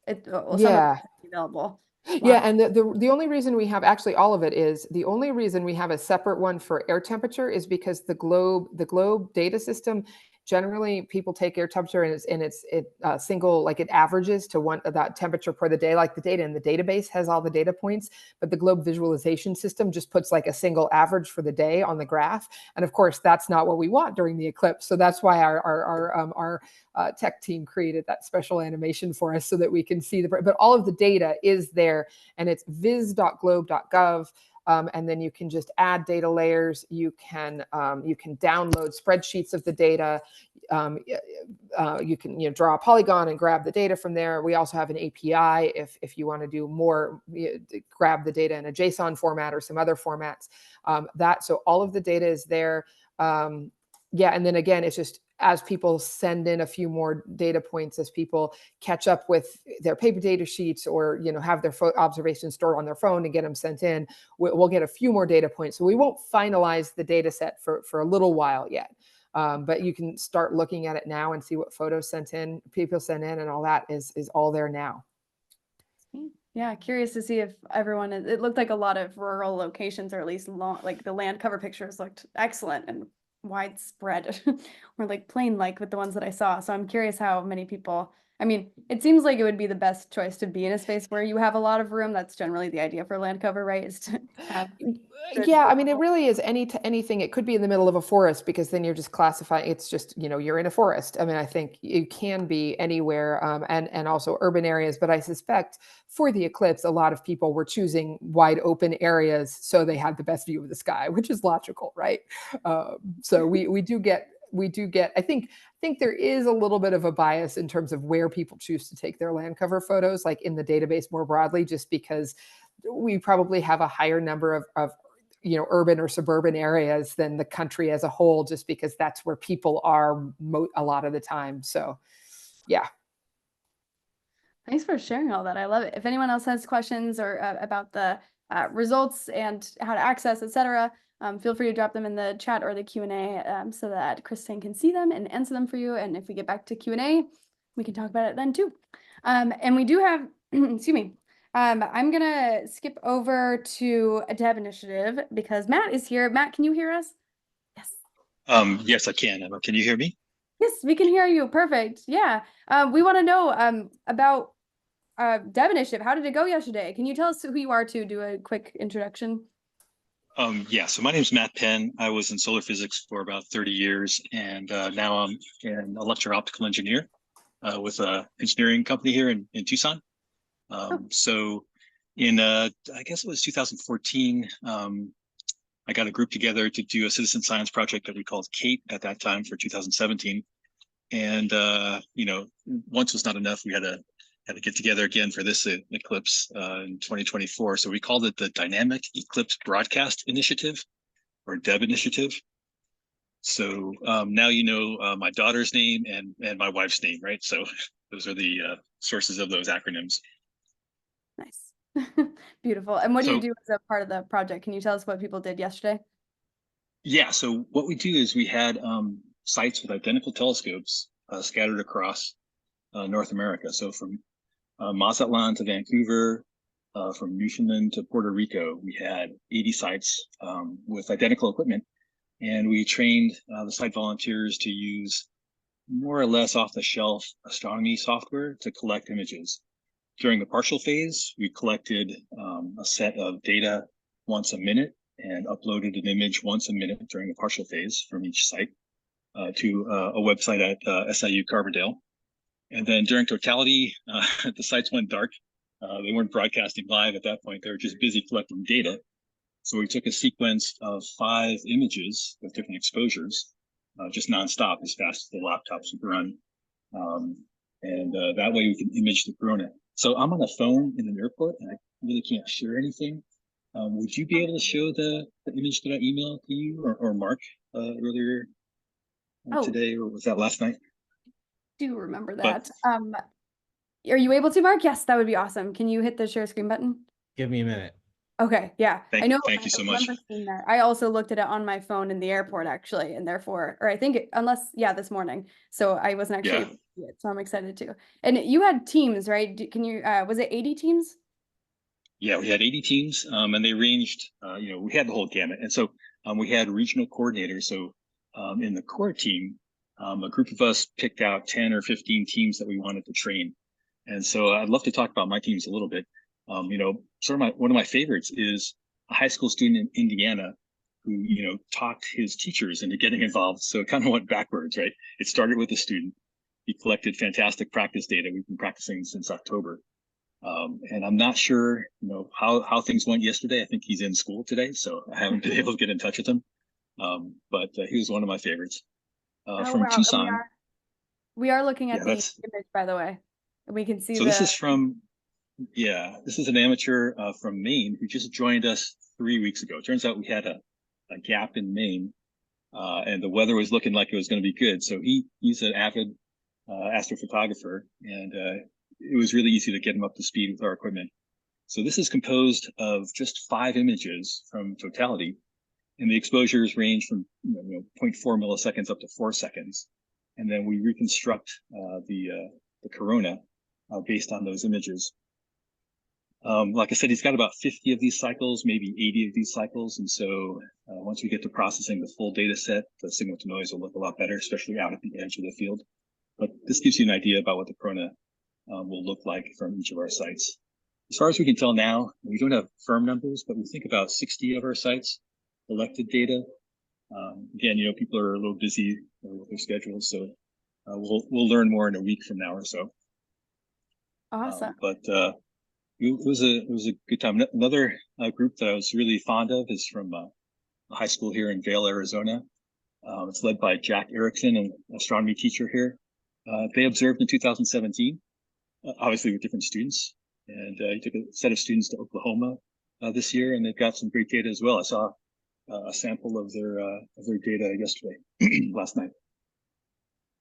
some Yeah. of it's available. Yeah, and the only reason we have, actually all of it is, the only reason we have a separate one for air temperature is because the globe data system, generally people take air temperature and it's single, like it averages to one that temperature per the day, like the data in the database has all the data points, but the globe visualization system just puts like a single average for the day on the graph. And of course, that's not what we want during the eclipse. So that's why our tech team created that special animation for us so that we can see but all of the data is there, and it's viz.globe.gov. And then you can just add data layers. You can download spreadsheets of the data. You can draw a polygon and grab the data from there. We also have an API if you want to do more, grab the data in a JSON format or some other formats. So all of the data is there. Yeah, and then again, it's just as people send in a few more data points, as people catch up with their paper data sheets or have their observations stored on their phone and get them sent in, we'll get a few more data points. So we won't finalize the data set for a little while yet. But you can start looking at it now and see what photos people sent in, and all that is all there now. Yeah, curious to see if everyone, it looked like a lot of rural locations, or at least like the land cover pictures looked excellent and widespread or like plain-like with the ones that I saw. So I'm curious how many people, I mean, it seems like it would be the best choice to be in a space where you have a lot of room. That's generally the idea for land cover, right? Is to have Yeah, I mean, it really is anything. It could be in the middle of a forest, because then you're just classifying. It's just, you're in a forest. I mean, I think you can be anywhere, and also urban areas. But I suspect for the eclipse, a lot of people were choosing wide open areas so they had the best view of the sky, which is logical, right? So we do get. I think there is a little bit of a bias in terms of where people choose to take their land cover photos, like in the database more broadly, just because we probably have a higher number of urban or suburban areas than the country as a whole, just because that's where people are a lot of the time. So, yeah. Thanks for sharing all that. I love it. If anyone else has questions or about the results and how to access, etc., feel free to drop them in the chat or the Q&A so that Kristen can see them and answer them for you. And if we get back to Q&A, we can talk about it then too. And we do have, excuse me, I'm going to skip over to a DEB Initiative because Matt is here. Matt, can you hear us? Yes. Yes, I can. Emma, can you hear me? Yes, we can hear you. Perfect. Yeah. We want to know about DEB Initiative. How did it go yesterday? Can you tell us who you are to do a quick introduction? Yeah, so my name is Matt Penn. I was in solar physics for about 30 years, and now I'm an electro-optical engineer with an engineering company here in Tucson. So in, I guess it was 2014, I got a group together to do a citizen science project that we called CATE at that time for 2017. And, once was not enough. We had to get together again for this eclipse in 2024. So we called it the Dynamic Eclipse Broadcast Initiative, or DEB Initiative. So now my daughter's name and my wife's name, right? So those are the sources of those acronyms. Nice. Beautiful. And what do you do as a part of the project? Can you tell us what people did yesterday? Yeah, so what we do is we had sites with identical telescopes scattered across North America. So from Mazatlan to Vancouver, from Newfoundland to Puerto Rico, we had 80 sites with identical equipment. And we trained the site volunteers to use more or less off-the-shelf astronomy software to collect images. During the partial phase, we collected a set of data once a minute and uploaded an image once a minute during the partial phase from each site to a website at SIU Carbondale. And then during totality, the sites went dark. They weren't broadcasting live at that point. They were just busy collecting data. So we took a sequence of 5 images with different exposures, just nonstop as fast as the laptops would run. And that way we can image the corona. So I'm on a phone in an airport and I really can't share anything. Would you be able to show the image that I emailed to you or Mark earlier today, or was that last night? Do remember that. Are you able to, Mark? Yes, that would be awesome. Can you hit the share screen button? Give me a minute. Okay, yeah, I Thank know. thank you I so much. remember seeing that. I also looked at it on my phone in the airport actually, and therefore, or I think yeah, this morning. So I wasn't actually Yeah. able to see it, so I'm excited too. And you had teams, right? Can you? Was it 80 teams? Yeah, we had 80 teams, and they ranged, we had the whole gamut. And so we had regional coordinators. So in the core team, a group of us picked out 10 or 15 teams that we wanted to train. And so I'd love to talk about my teams a little bit. Sort of one of my favorites is a high school student in Indiana who, talked his teachers into getting involved. So it kind of went backwards, right? It started with a student. He collected fantastic practice data. We've been practicing since October. And I'm not sure, how things went yesterday. I think he's in school today, so I haven't been able to get in touch with him. But he was one of my favorites. Oh From wow, Tucson. we are looking at Yeah, the that's image, by the way. We can see so this is from, this is an amateur from Maine who just joined us 3 weeks ago. It turns out we had a gap in Maine, and the weather was looking like it was going to be good. So he's an avid astrophotographer, and it was really easy to get him up to speed with our equipment. So this is composed of just 5 images from totality, and the exposures range from 0.4 milliseconds up to 4 seconds. And then we reconstruct the corona based on those images. Like I said, he's got about 50 of these cycles, maybe 80 of these cycles. And so once we get to processing the full data set, the signal to noise will look a lot better, especially out at the edge of the field. But this gives you an idea about what the corona will look like from each of our sites. As far as we can tell now, we don't have firm numbers, but we think about 60 of our sites collected data. Again, people are a little busy with their schedules, so we'll learn more in a week from now or so. Awesome. But it was a good time. Another group that I was really fond of is from a high school here in Vail, Arizona. It's led by Jack Erickson, an astronomy teacher here. They observed in 2017, obviously with different students, and he took a set of students to Oklahoma this year, and they've got some great data as well. I saw a sample of their data yesterday, last night.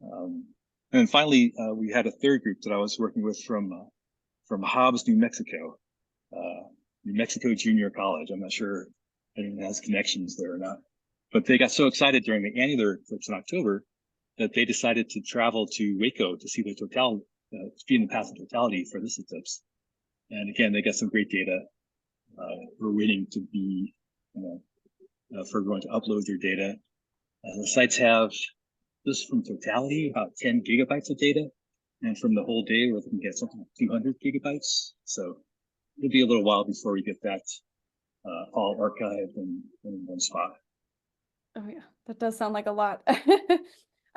And then finally, we had a third group that I was working with from Hobbs, New Mexico, New Mexico Junior College. I'm not sure if anyone has connections there or not, but they got so excited during the annular eclipse in October that they decided to travel to Waco to see the totality, speed and path of totality for this eclipse. And again, they got some great data. We're waiting to be, for everyone to upload their data. The sites have, just from totality, about 10 gigabytes of data. And from the whole day, we're looking at something like 200 gigabytes. So it'll be a little while before we get that all archived in one spot. Oh yeah, that does sound like a lot.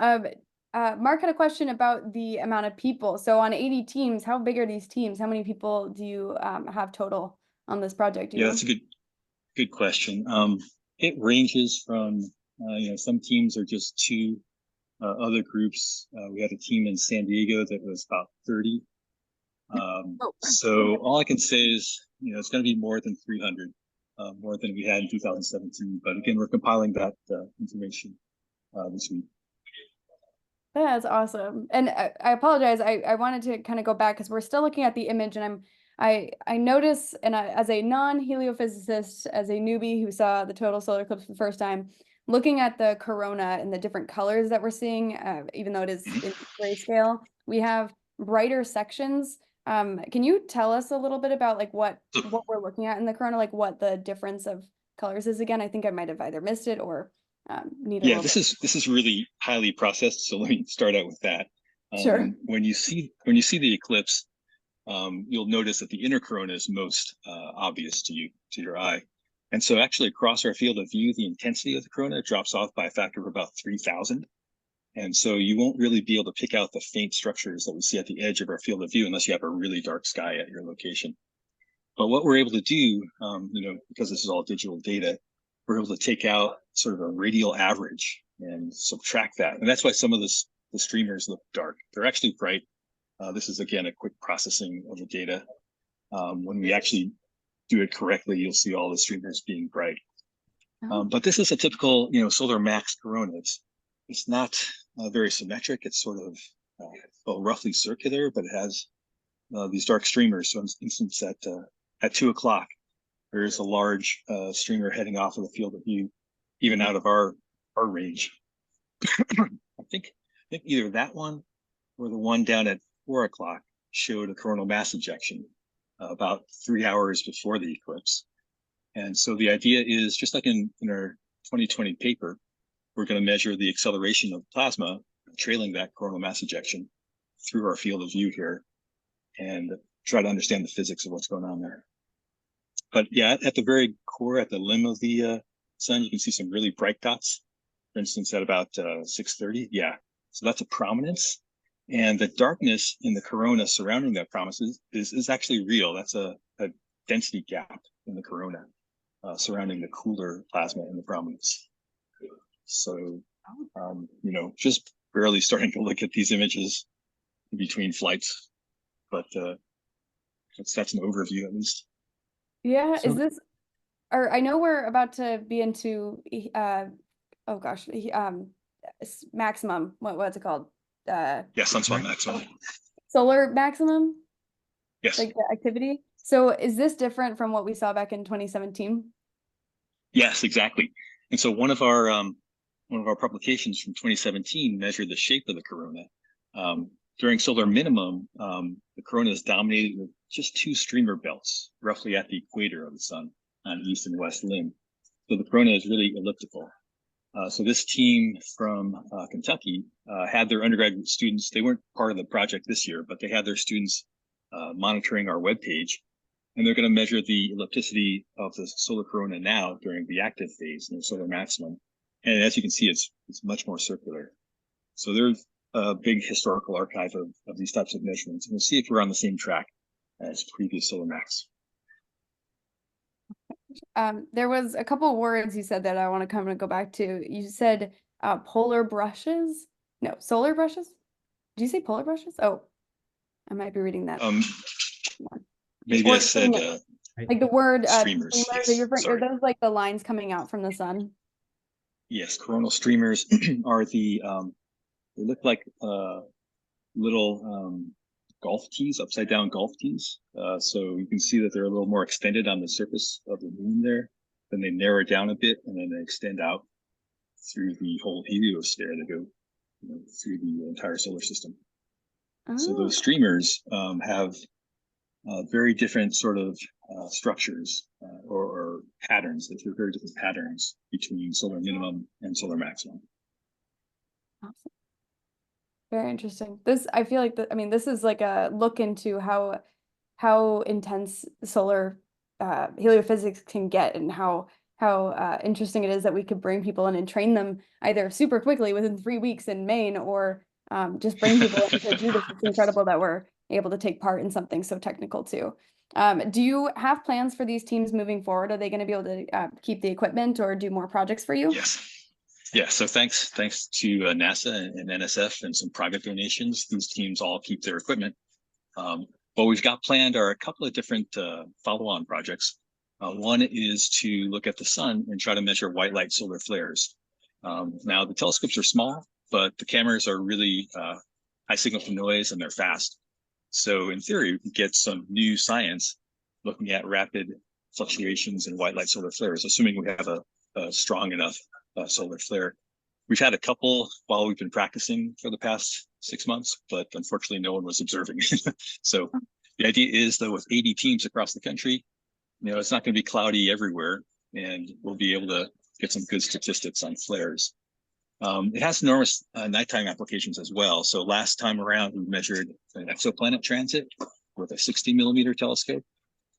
Mark had a question about the amount of people. So on 80 teams, how big are these teams? How many people do you have total on this project? Yeah, that's a good question. It ranges from, some teams are just 2. Other groups, we had a team in San Diego that was about 30. So all I can say is, it's going to be more than 300, more than we had in 2017. But again, we're compiling that information this week. That's awesome. And I apologize. I wanted to kind of go back because we're still looking at the image, and I notice, and as a non-heliophysicist, as a newbie who saw the total solar eclipse for the first time, looking at the corona and the different colors that we're seeing, even though it is in grayscale, we have brighter sections. Can you tell us a little bit about like what we're looking at in the corona, like what the difference of colors is again? I think I might have either missed it or need a little this is really highly processed. So let me start out with that. Sure. When you see the eclipse, you'll notice that the inner corona is most obvious to your eye. And so actually across our field of view, the intensity of the corona drops off by a factor of about 3,000. And so you won't really be able to pick out the faint structures that we see at the edge of our field of view unless you have a really dark sky at your location. But what we're able to do, because this is all digital data, we're able to take out sort of a radial average and subtract that. And that's why some of the streamers look dark. They're actually bright. This is, again, a quick processing of the data. When we actually do it correctly, you'll see all the streamers being bright. But this is a typical, solar max corona. It's not very symmetric. It's sort of roughly circular, but it has these dark streamers. So, for instance, at 2 o'clock, there is a large streamer heading off of the field of view, even out of our range. I think either that one or the one down at 4 o'clock showed a coronal mass ejection about 3 hours before the eclipse. And so the idea is, just like in our 2020 paper, we're going to measure the acceleration of plasma trailing that coronal mass ejection through our field of view here and try to understand the physics of what's going on there. But yeah, at the very core, at the limb of the sun, you can see some really bright dots. For instance, at about 6:30, yeah. So that's a prominence. And the darkness in the corona surrounding that prominence is actually real. That's a density gap in the corona surrounding the cooler plasma in the prominence. So, just barely starting to look at these images in between flights, but that's an overview at least. Yeah, So- is this, or I know we're about to be into, oh gosh, maximum, what's it called? Yeah, sunspot maximum. Solar maximum, Yes. like the activity. So is this different from what we saw back in 2017? Yes, exactly. And so one of our publications from 2017 measured the shape of the corona. During solar minimum, the corona is dominated with just 2 streamer belts, roughly at the equator of the sun on east and west limb. So the corona is really elliptical. So this team from Kentucky had their undergraduate students. They weren't part of the project this year, but they had their students monitoring our webpage, and they're going to measure the ellipticity of the solar corona now during the active phase in the solar maximum. And as you can see, it's much more circular. So there's a big historical archive of these types of measurements, and we'll see if we're on the same track as previous solar max. There was a couple words you said that I want to go back to. You said polar brushes? No, solar brushes? Did you say polar brushes? Oh, I might be reading that. Maybe Or I said like the word streamers. streamers, Yes, are those like the lines coming out from the sun? Yes, coronal streamers are the they look like little golf tees, upside down golf tees. So you can see that they're a little more extended on the surface of the moon there. Then they narrow down a bit, and then they extend out through the whole heliosphere. They go through the entire solar system. So those streamers have very different sort of structures or patterns. There's very different patterns between solar minimum and solar maximum. Awesome. Very interesting. I feel like this is like a look into how intense solar heliophysics can get, and how interesting it is that we could bring people in and train them either super quickly within 3 weeks in Maine, or just bring people in to do this. It's incredible that we're able to take part in something so technical too. Do you have plans for these teams moving forward? Are they going to be able to keep the equipment or do more projects for you? Yes. Yeah, so thanks to NASA and NSF and some private donations, these teams all keep their equipment. What we've got planned are a couple of different follow-on projects. One is to look at the sun and try to measure white light solar flares. Now, the telescopes are small, but the cameras are really high signal to noise, and they're fast. So in theory, we can get some new science looking at rapid fluctuations in white light solar flares, assuming we have a strong enough solar flare. We've had a couple while we've been practicing for the past 6 months, but unfortunately no one was observing. So the idea is, though, with 80 teams across the country, it's not going to be cloudy everywhere, and we'll be able to get some good statistics on flares. It has enormous nighttime applications as well. So last time around, we measured an exoplanet transit with a 60 millimeter telescope,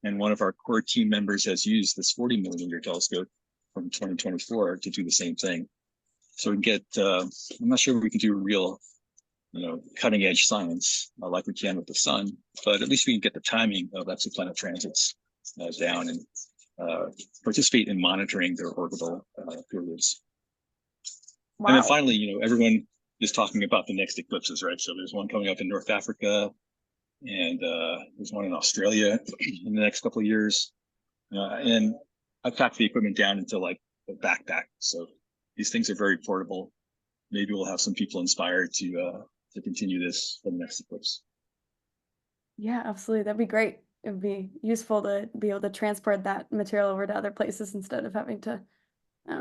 and one of our core team members has used this 40 millimeter telescope from 2024 to do the same thing. So we can get, I'm not sure we can do real, cutting edge science like we can with the sun, but at least we can get the timing of exoplanet transits down and participate in monitoring their orbital periods. Wow. And then finally, everyone is talking about the next eclipses, right? So there's one coming up in North Africa, and there's one in Australia in the next couple of years. And I've packed the equipment down into like a backpack. So these things are very portable. Maybe we'll have some people inspired to continue this for the next eclipse. Yeah, absolutely. That'd be great. it would be useful to be able to transport that material over to other places instead of having to, I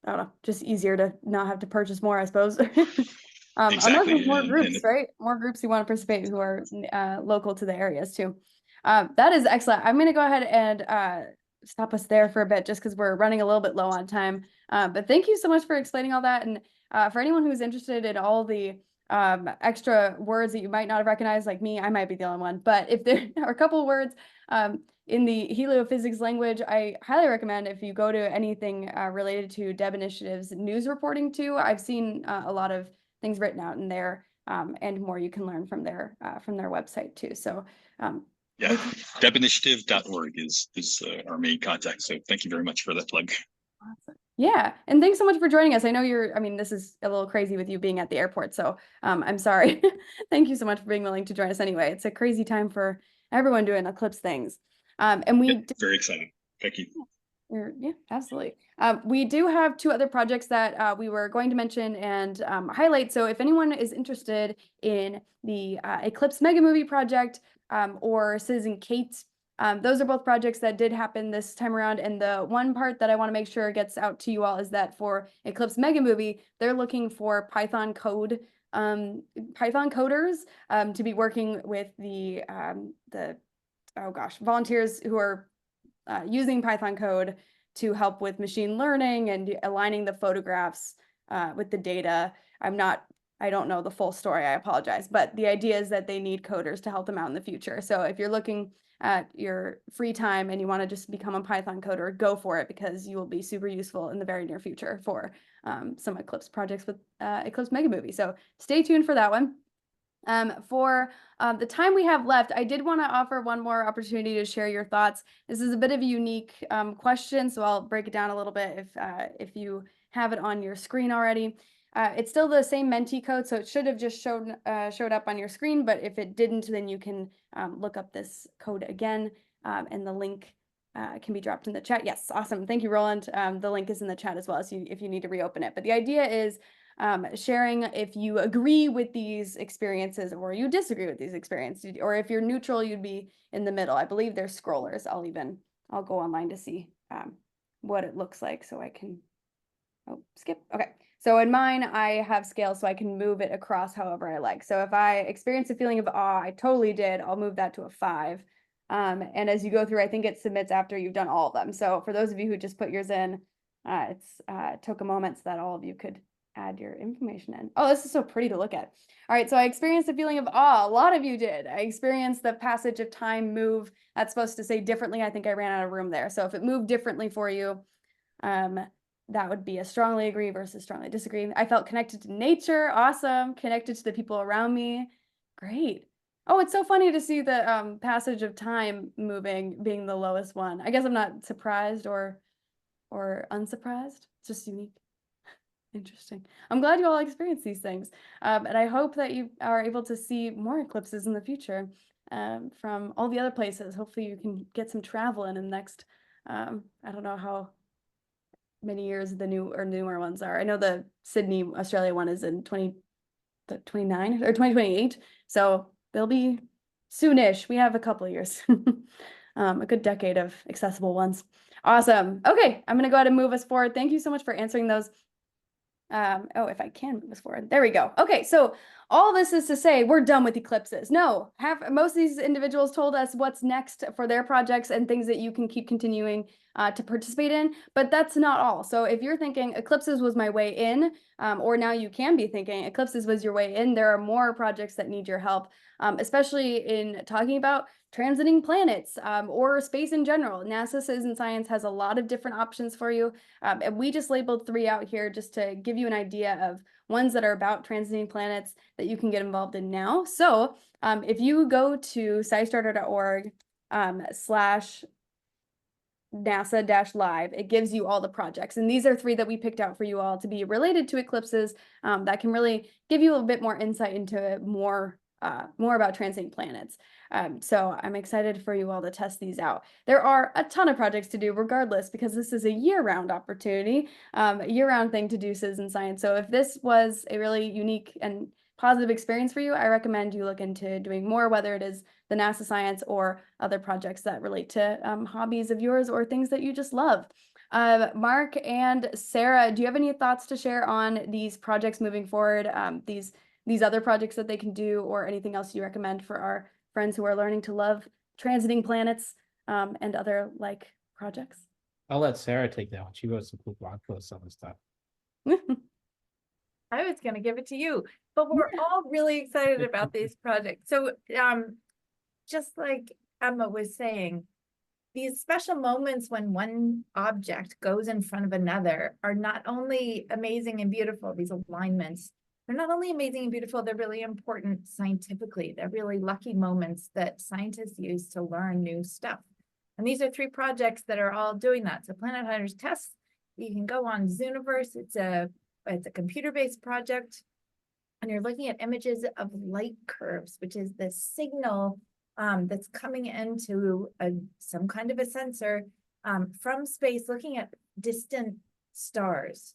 don't know, just easier to not have to purchase more, I suppose. Unless Exactly, there's more and groups, right? More groups who want to participate who are local to the areas too. That is excellent. I'm going to go ahead and stop us there for a bit just because we're running a little bit low on time. But thank you so much for explaining all that. And for anyone who's interested in all the extra words that you might not have recognized, like me, I might be the only one. But if there are a couple words in the heliophysics language, I highly recommend if you go to anything related to DEB Initiative's news reporting too. I've seen a lot of things written out in there, and more you can learn from their website too. So yeah, debinitiative.org is our main contact. So thank you very much for that plug. Awesome. Yeah, and thanks so much for joining us. I know I mean, this is a little crazy with you being at the airport, so I'm sorry. Thank you so much for being willing to join us anyway. It's a crazy time for everyone doing Eclipse things. And we very exciting. Thank you. Yeah, absolutely. We do have 2 other projects that we were going to mention and highlight. So if anyone is interested in the Eclipse Megamovie project or Citizen CATE, those are both projects that did happen this time around. And the one part that I want to make sure gets out to you all is that for Eclipse Megamovie, they're looking for Python coders to be working with the volunteers who are using Python code to help with machine learning and aligning the photographs with the data. I don't know the full story, I apologize, but the idea is that they need coders to help them out in the future. So if you're looking at your free time and you want to just become a Python coder, go for it, because you will be super useful in the very near future for some Eclipse projects with Eclipse Megamovie. So stay tuned for that one. For the time we have left, I did want to offer one more opportunity to share your thoughts. This is a bit of a unique question, so I'll break it down a little bit if you have it on your screen already. It's still the same Menti code, so it should have just showed up on your screen, but if it didn't, then you can look up this code again, and the link can be dropped in the chat. Yes, awesome. Thank you, Roland. The link is in the chat as well, so if you need to reopen it. But the idea is sharing if you agree with these experiences or you disagree with these experiences, or if you're neutral, you'd be in the middle. I believe there's scrollers. I'll go online to see what it looks like so I can, skip. Okay. So in mine, I have scale so I can move it across however I like. So if I experience a feeling of awe, I totally did, I'll move that to a 5. And as you go through, I think it submits after you've done all of them. So for those of you who just put yours in, took a moment so that all of you could add your information in. Oh, this is so pretty to look at. All right, so I experienced a feeling of awe. A lot of you did. I experienced the passage of time move. That's supposed to say differently. I think I ran out of room there. So if it moved differently for you, that would be a strongly agree versus strongly disagree. I felt connected to nature. Awesome. Connected to the people around me. Great. Oh, it's so funny to see the passage of time moving being the lowest one. I guess I'm not surprised or unsurprised. It's just unique. Interesting. I'm glad you all experience these things. And I hope that you are able to see more eclipses in the future from all the other places. Hopefully you can get some travel in the next, I don't know how many years the newer ones are. I know the Sydney, Australia one is in 2029 or 2028. So they'll be soonish. We have a couple of years, a good decade of accessible ones. Awesome. Okay, I'm going to go ahead and move us forward. Thank you so much for answering those. If I can move this forward. There we go. Okay, so all this is to say we're done with eclipses. No, most of these individuals told us what's next for their projects and things that you can keep continuing to participate in, but that's not all. So if you're thinking eclipses was my way in, or now you can be thinking eclipses was your way in, there are more projects that need your help, especially in talking about transiting planets or space in general. NASA Citizen Science has a lot of different options for you. And we just labeled 3 out here just to give you an idea of ones that are about transiting planets that you can get involved in now. So if you go to SciStarter.org /NASA-live, it gives you all the projects. And these are 3 that we picked out for you all to be related to eclipses that can really give you a bit more insight into more about transiting planets. So I'm excited for you all to test these out. There are a ton of projects to do regardless, because this is a year-round opportunity, a year-round thing to do citizen science. So if this was a really unique and positive experience for you, I recommend you look into doing more, whether it is the NASA science or other projects that relate to hobbies of yours or things that you just love. Mark and Sarah, do you have any thoughts to share on these projects moving forward, these other projects that they can do, or anything else you recommend for our friends who are learning to love transiting planets and other like projects? I'll let Sarah take that one. She wrote some cool blog posts on this stuff. I was gonna give it to you, but we're all really excited about these projects. So, just like Emma was saying, these special moments when one object goes in front of another are not only amazing and beautiful, these alignments, they're not only amazing and beautiful, they're really important scientifically. They're really lucky moments that scientists use to learn new stuff. And these are 3 projects that are all doing that. So Planet Hunters Test, you can go on Zooniverse. It's a computer-based project, and you're looking at images of light curves, which is the signal that's coming into some kind of a sensor from space, looking at distant stars.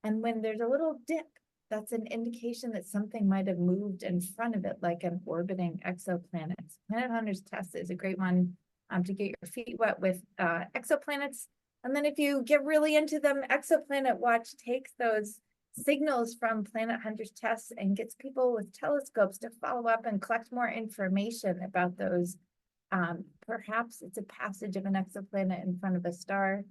And when there's a little dip, that's an indication that something might have moved in front of it, like an orbiting exoplanet. Planet Hunters Test is a great one to get your feet wet with exoplanets. And then if you get really into them, Exoplanet Watch takes those signals from Planet Hunters Tests and gets people with telescopes to follow up and collect more information about those. Perhaps it's a passage of an exoplanet in front of a star.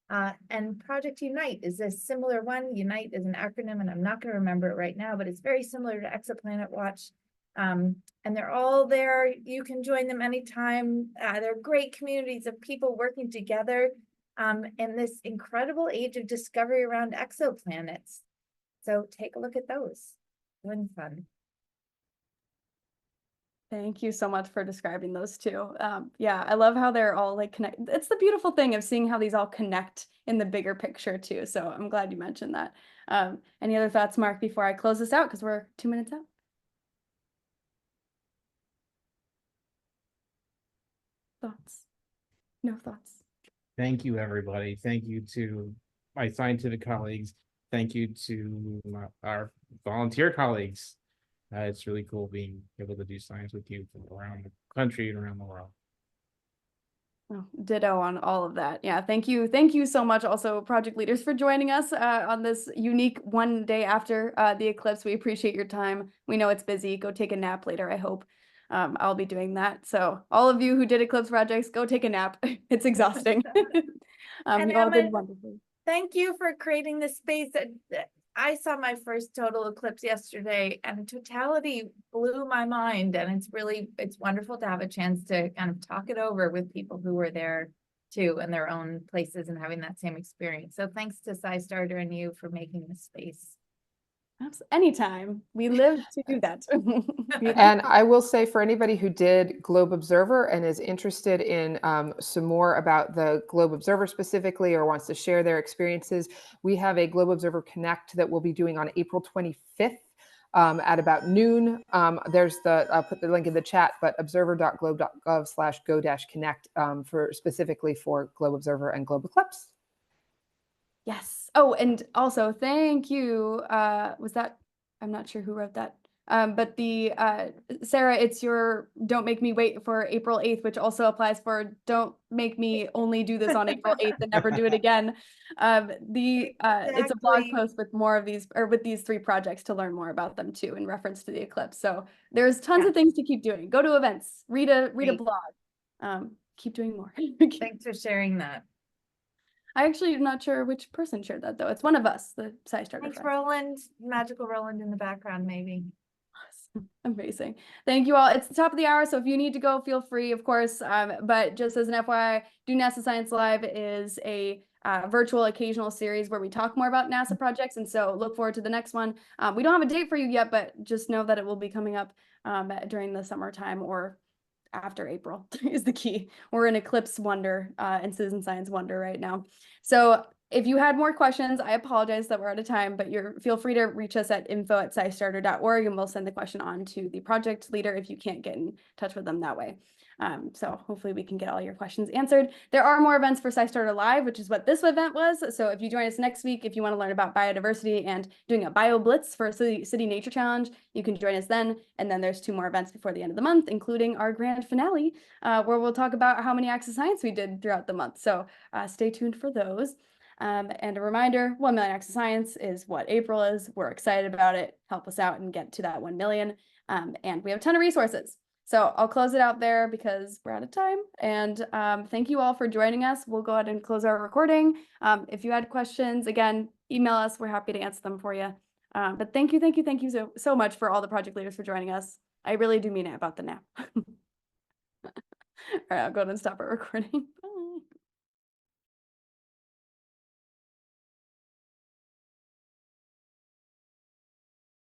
And Project Unite is a similar one. Unite is an acronym, and I'm not going to remember it right now, but it's very similar to Exoplanet Watch. And they're all there. You can join them anytime. They're great communities of people working together in this incredible age of discovery around exoplanets. So take a look at those. Doing fun. Thank you so much for describing those two. Yeah, I love how they're all like connected. It's the beautiful thing of seeing how these all connect in the bigger picture too. So I'm glad you mentioned that. Any other thoughts, Mark, before I close this out? Because we're 2 minutes out. Thoughts? No thoughts. Thank you, everybody. Thank you to my scientific colleagues. Thank you to our volunteer colleagues. It's really cool being able to do science with you from around the country and around the world. Oh, ditto on all of that. Yeah, thank you. Thank you so much also, project leaders, for joining us on this unique one day after the eclipse. We appreciate your time. We know it's busy. Go take a nap later, I hope. I'll be doing that. So all of you who did eclipse projects, go take a nap. It's exhausting. And you all did Emma, wonderful. Thank you for creating this space. I saw my first total eclipse yesterday, and totality blew my mind. And it's wonderful to have a chance to kind of talk it over with people who were there too in their own places and having that same experience. So thanks to SciStarter and you for making this space. Anytime. We live to do that. And I will say, for anybody who did Globe Observer and is interested in some more about the Globe Observer specifically, or wants to share their experiences, we have a Globe Observer Connect that we'll be doing on April 25th at about noon. I'll put the link in the chat, but observer.globe.gov/go-connect for specifically for Globe Observer and Globe Eclipse. Yes. Oh, and also thank you. Was that, I'm not sure who wrote that. But the Sarah, it's your "Don't Make Me Wait" for April 8th, which also applies for "Don't Make Me Only Do This on April 8th and Never Do It Again." It's a blog post with more of these, or with these 3 projects, to learn more about them too, in reference to the eclipse. So there's tons of things to keep doing. Go to events, read a blog, keep doing more. Thanks for sharing that. I actually am not sure which person shared that though. It's one of us, the SciStarter. Thanks, friends. Roland. Magical Roland in the background, maybe. Awesome. Amazing. Thank you all. It's the top of the hour, so if you need to go, feel free, of course. But just as an FYI, Do NASA Science Live is a virtual occasional series where we talk more about NASA projects, and so look forward to the next one. We don't have a date for you yet, but just know that it will be coming up during the summertime or after April is the key. We're in Eclipse Wonder and Citizen Science Wonder right now. So if you had more questions, I apologize that we're out of time, but feel free to reach us at info@scistarter.org and we'll send the question on to the project leader if you can't get in touch with them that way. So hopefully we can get all your questions answered. There are more events for SciStarter Live, which is what this event was. So if you join us next week, if you want to learn about biodiversity and doing a bio blitz for a city nature challenge, you can join us then. And then there's 2 more events before the end of the month, including our grand finale, where we'll talk about how many acts of science we did throughout the month. So stay tuned for those. And a reminder, 1 million acts of science is what April is. We're excited about it. Help us out and get to that 1 million. And we have a ton of resources. So I'll close it out there because we're out of time. And thank you all for joining us. We'll go ahead and close our recording. If you had questions, again, email us. We're happy to answer them for you. But thank you so much for all the project leaders for joining us. I really do mean it about the nap. All right, I'll go ahead and stop our recording.